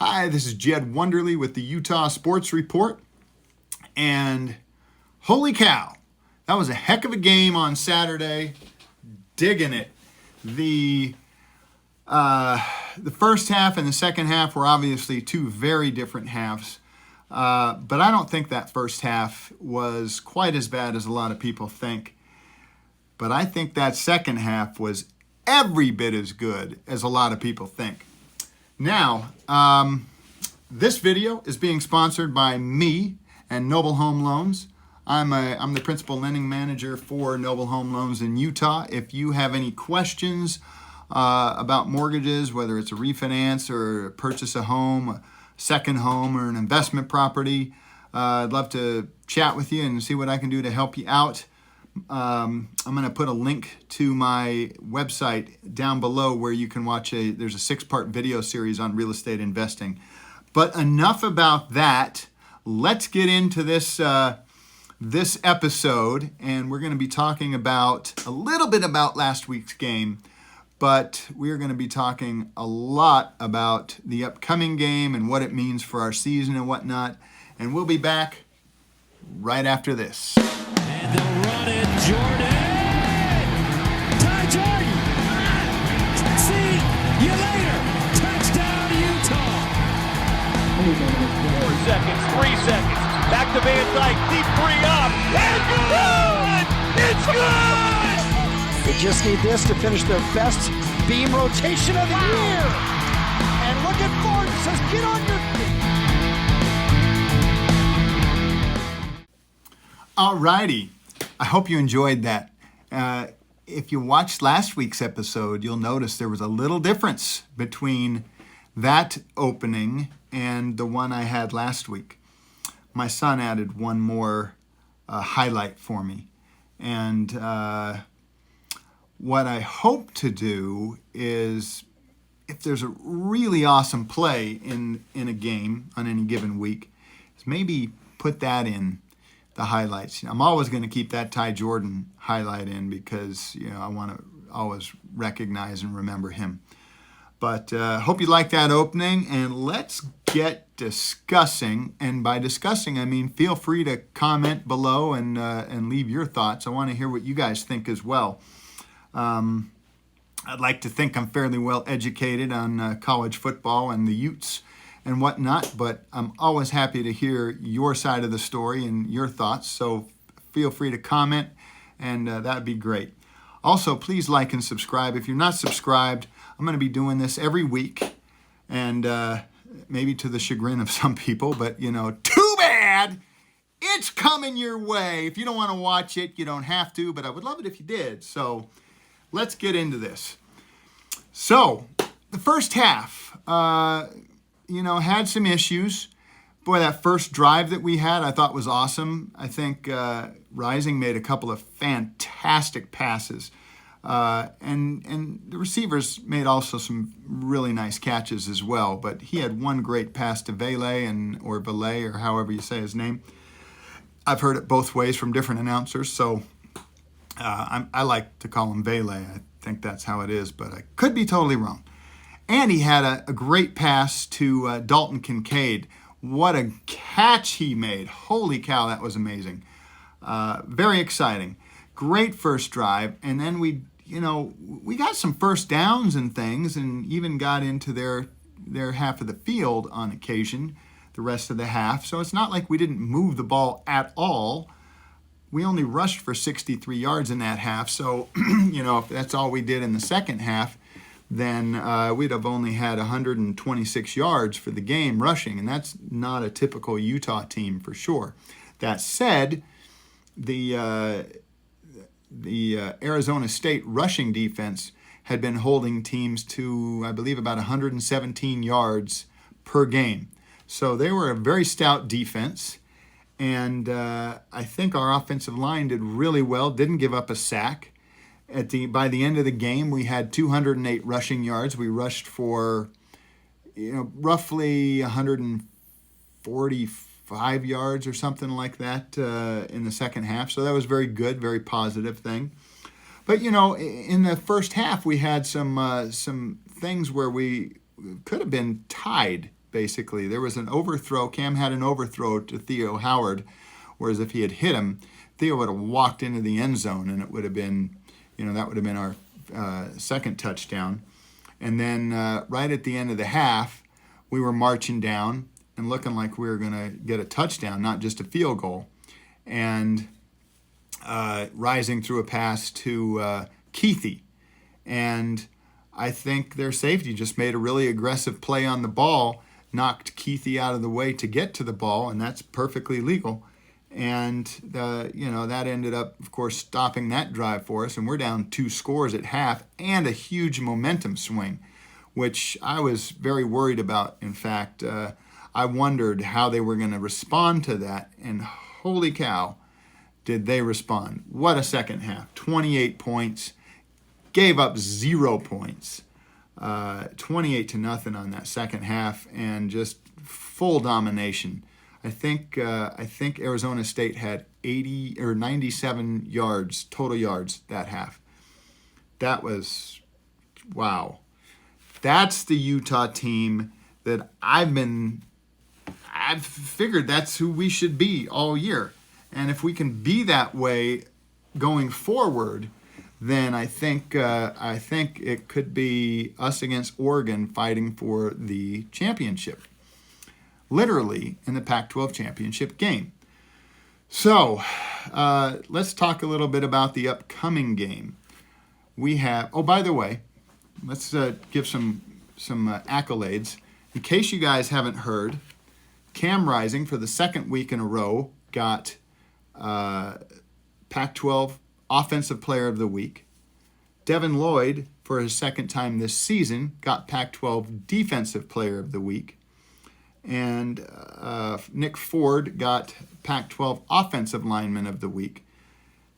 Hi, this is Jed Wonderly with the Utah Sports Report. And holy cow, that was a heck of a game on Saturday. Digging it. The first half and the second half were obviously two very different halves. But I don't think that first half was quite as bad as a lot of people think. But I think that second half was every bit as good as a lot of people think. Now, this video is being sponsored by me and Noble Home Loans. I'm the principal lending manager for Noble Home Loans in Utah. If you have any questions about mortgages, whether it's a refinance or purchase a home, a second home, or an investment property, I'd love to chat with you and see what I can do to help you out. I'm going to put a link to my website down below where you can watch there's a 6-part video series on real estate investing. But enough about that. Let's get into this episode, and we're going to be talking about a little bit about last week's game, but we're going to be talking a lot about the upcoming game and what it means for our season and whatnot. And we'll be back right after this. And they'll run it, Jordan! Ty Jordan! See you later! Touchdown, Utah! 4 seconds, 3 seconds. Back to Van Dyke, deep 3 up. And good! It's good! They just need this to finish their best beam rotation of the year. And look at Ford, says get on your feet. Alrighty, I hope you enjoyed that. If you watched last week's episode, you'll notice there was a little difference between that opening and the one I had last week. My son added one more highlight for me. And what I hope to do is, if there's a really awesome play in a game on any given week, is maybe put that in the highlights. I'm always going to keep that Ty Jordan highlight in because I want to always recognize and remember him. But hope you like that opening, and let's get discussing. And by discussing, I mean feel free to comment below and leave your thoughts. I want to hear what you guys think as well. I'd like to think I'm fairly well educated on college football and the Utes and whatnot, but I'm always happy to hear your side of the story and your thoughts. So feel free to comment, and that would be great. Also, please like and subscribe. If you're not subscribed, I'm going to be doing this every week, and maybe to the chagrin of some people, but too bad. It's coming your way. If you don't want to watch it, you don't have to, but I would love it if you did. So let's get into this. So the first half, had some issues. Boy, that first drive that we had, I thought was awesome. I think Rising made a couple of fantastic passes. And the receivers made also some really nice catches as well. But he had one great pass to Valet or Valet, or however you say his name. I've heard it both ways from different announcers, so I like to call him Valet. I think that's how it is, but I could be totally wrong. And he had a great pass to Dalton Kincaid. What a catch he made. Holy cow, that was amazing. Very exciting. Great first drive. And then we got some first downs and things, and even got into their half of the field on occasion, the rest of the half. So it's not like we didn't move the ball at all. We only rushed for 63 yards in that half. So, if that's all we did in the second half, then we'd have only had 126 yards for the game rushing, and that's not a typical Utah team for sure. That said, the Arizona State rushing defense had been holding teams to, I believe, about 117 yards per game. So they were a very stout defense, and I think our offensive line did really well, didn't give up a sack. By the end of the game, we had 208 rushing yards. We rushed for, roughly 145 yards or something like that in the second half. So that was very good, very positive thing. But in the first half, we had some things where we could have been tied basically. There was an overthrow. Cam had an overthrow to Theo Howard, whereas if he had hit him, Theo would have walked into the end zone, and it would have been, that would have been our second touchdown. And then right at the end of the half, we were marching down and looking like we were going to get a touchdown, not just a field goal. And rising through a pass to Keithy. And I think their safety just made a really aggressive play on the ball, knocked Keithy out of the way to get to the ball, and that's perfectly legal. And, that ended up, of course, stopping that drive for us. And we're down 2 scores at half and a huge momentum swing, which I was very worried about. In fact, I wondered how they were going to respond to that. And holy cow, did they respond. What a second half. 28 points. Gave up 0 points. 28-0 on that second half. And just full domination. I think Arizona State had 80 or 97 yards, total yards that half. That was, wow. That's the Utah team that I've figured that's who we should be all year. And if we can be that way going forward, then I think it could be us against Oregon fighting for the championship. Literally in the Pac-12 championship game. So let's talk a little bit about the upcoming game. We have, by the way, let's give some accolades. In case you guys haven't heard, Cam Rising for the second week in a row got Pac-12 Offensive Player of the Week. Devin Lloyd, for his second time this season, got Pac-12 Defensive Player of the Week. And Nick Ford got Pac-12 Offensive Lineman of the Week.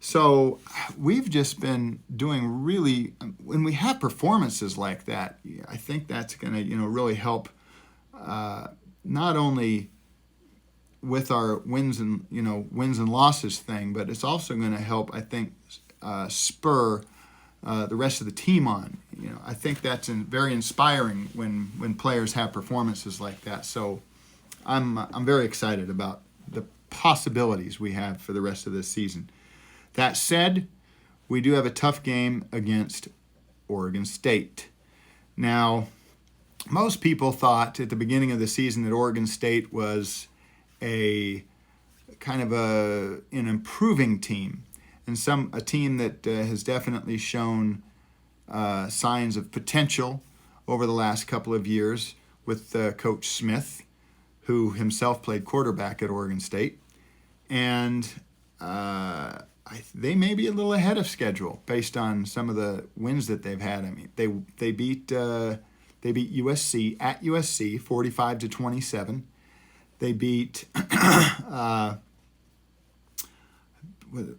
So we've just been doing really, when we have performances like that, I think that's going to, really help not only with our wins and losses thing, but it's also going to help, I think, spur the rest of the team on. I think that's very inspiring when players have performances like that. So I'm very excited about the possibilities we have for the rest of this season. That said, we do have a tough game against Oregon State. Now, most people thought at the beginning of the season that Oregon State was a kind of an improving team, and a team that has definitely shown signs of potential over the last couple of years with Coach Smith, who himself played quarterback at Oregon State. And they may be a little ahead of schedule based on some of the wins that they've had. I mean, they beat USC at USC 45-27. They beat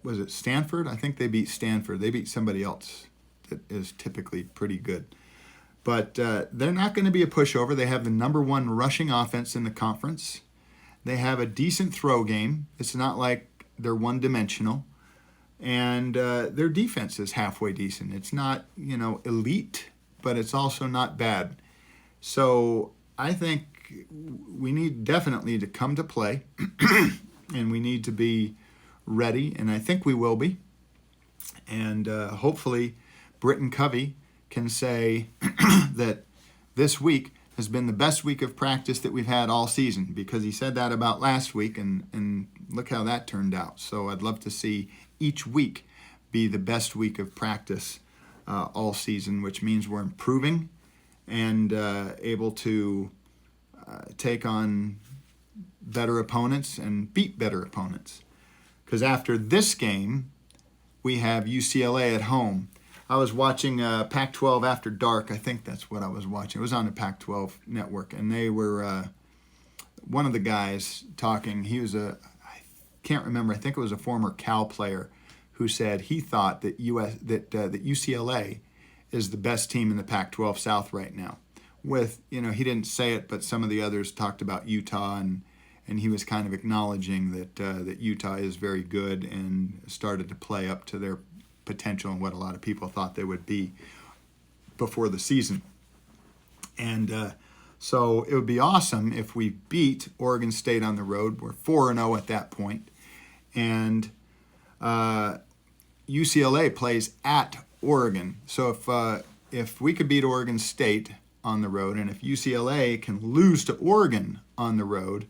was it Stanford? I think they beat Stanford. They beat somebody else that is typically pretty good. But they're not going to be a pushover. They have the number 1 rushing offense in the conference. They have a decent throw game. It's not like they're one-dimensional. And their defense is halfway decent. It's not, elite, but it's also not bad. So I think we need definitely to come to play, and we need to be ready, and I think we will be. And hopefully Britton Covey can say that this week has been the best week of practice that we've had all season, because he said that about last week, and look how that turned out. So I'd love to see each week be the best week of practice all season, which means we're improving and able to take on better opponents and beat better opponents. Because after this game, we have UCLA at home. I was watching Pac-12 After Dark. I think that's what I was watching. It was on the Pac-12 network, and they were one of the guys talking. He was I can't remember. I think it was a former Cal player who said he thought that that UCLA is the best team in the Pac-12 South right now. With he didn't say it, but some of the others talked about Utah, and he was kind of acknowledging that Utah is very good and started to play up to their potential and what a lot of people thought they would be before the season. And So it would be awesome if we beat Oregon State on the road. We're 4-0 at that point. And UCLA plays at Oregon. So if we could beat Oregon State on the road, and if UCLA can lose to Oregon on the road,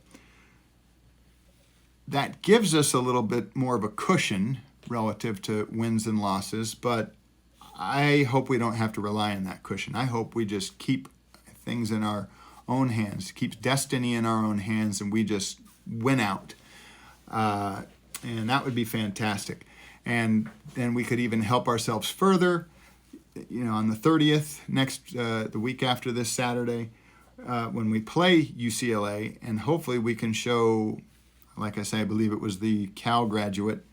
that gives us a little bit more of a cushion relative to wins and losses, but I hope we don't have to rely on that cushion. I hope we just keep things in our own hands, keep destiny in our own hands, and we just win out. And that would be fantastic. And then we could even help ourselves further, on the 30th, the week after this Saturday, when we play UCLA, and hopefully we can show, like I say, I believe it was the Cal graduate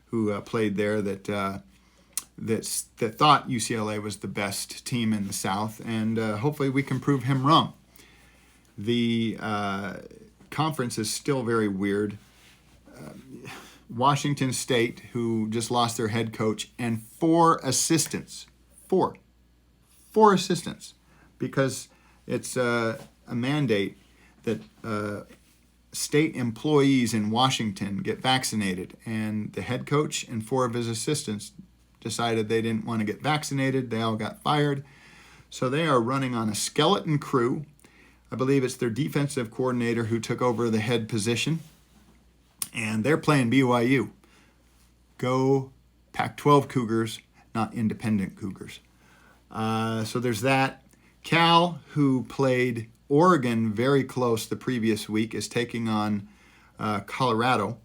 who played there that thought UCLA was the best team in the South, and hopefully we can prove him wrong. The conference is still very weird. Washington State, who just lost their head coach, and 4 assistants. Four assistants, because it's a mandate that state employees in Washington get vaccinated, and the head coach and 4 of his assistants decided they didn't want to get vaccinated. They all got fired. So they are running on a skeleton crew. I believe it's their defensive coordinator who took over the head position, and they're playing BYU. Go Pac-12 Cougars, not independent Cougars. So there's that. Cal, who played Oregon very close the previous week, is taking on Colorado,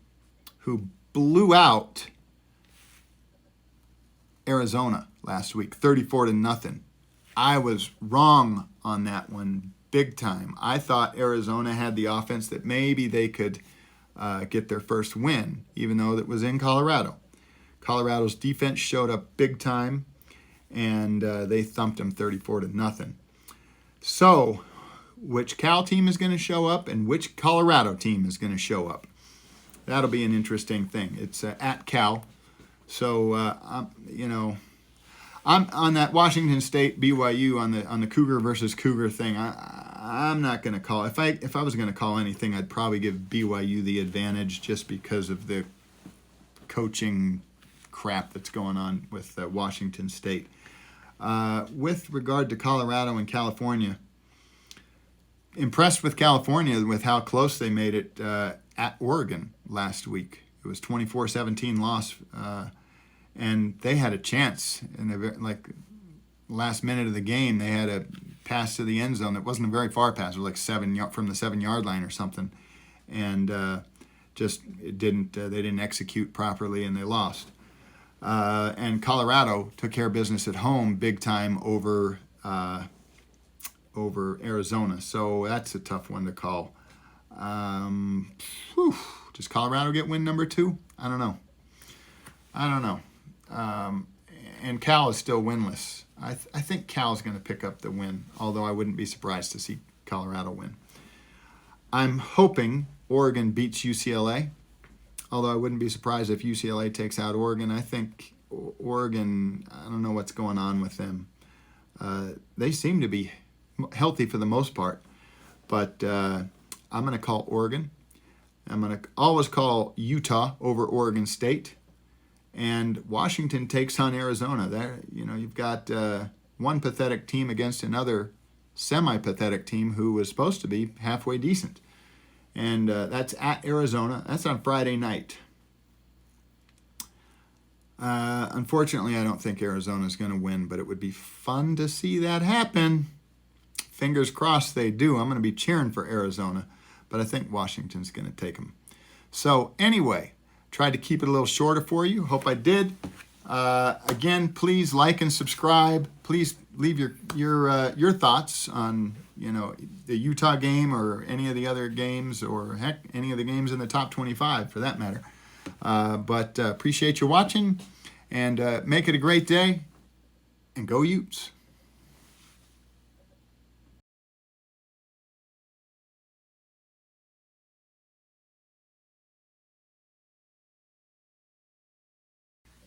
who blew out Arizona last week, 34-0. I was wrong on that one big time. I thought Arizona had the offense that maybe they could get their first win, even though it was in Colorado. Colorado's defense showed up big time, and they thumped them 34-0. So, which Cal team is going to show up and which Colorado team is going to show up? That'll be an interesting thing. It's at Cal. So, I'm on that Washington State BYU on the Cougar versus Cougar thing. I'm not going to call. If I was going to call anything, I'd probably give BYU the advantage just because of the coaching crap that's going on with Washington State. With regard to Colorado and California, impressed with California with how close they made it at Oregon last week. It was 24-17 loss, and they had a chance in the last minute of the game. They had a pass to the end zone that wasn't a very far pass. It was like 7 yards from the 7-yard line or something, and they didn't execute properly, and they lost. And Colorado took care of business at home big time over Arizona. So that's a tough one to call. Does Colorado get win number 2? I don't know. And Cal is still winless. I think Cal's going to pick up the win, although I wouldn't be surprised to see Colorado win. I'm hoping Oregon beats UCLA. Although I wouldn't be surprised if UCLA takes out Oregon. I think Oregon, I don't know what's going on with them. They seem to be healthy for the most part. But I'm going to call Oregon. I'm going to always call Utah over Oregon State. And Washington takes on Arizona. There, you've got one pathetic team against another semi-pathetic team who was supposed to be halfway decent. And that's at Arizona. That's on Friday night. Unfortunately, I don't think Arizona's going to win, but it would be fun to see that happen. Fingers crossed they do. I'm going to be cheering for Arizona, but I think Washington's going to take them. So anyway, tried to keep it a little shorter for you. Hope I did. Again, please like and subscribe. Please leave your thoughts on the Utah game or any of the other games, or heck, any of the games in the top 25 for that matter. But appreciate you watching, and make it a great day, and go Utes.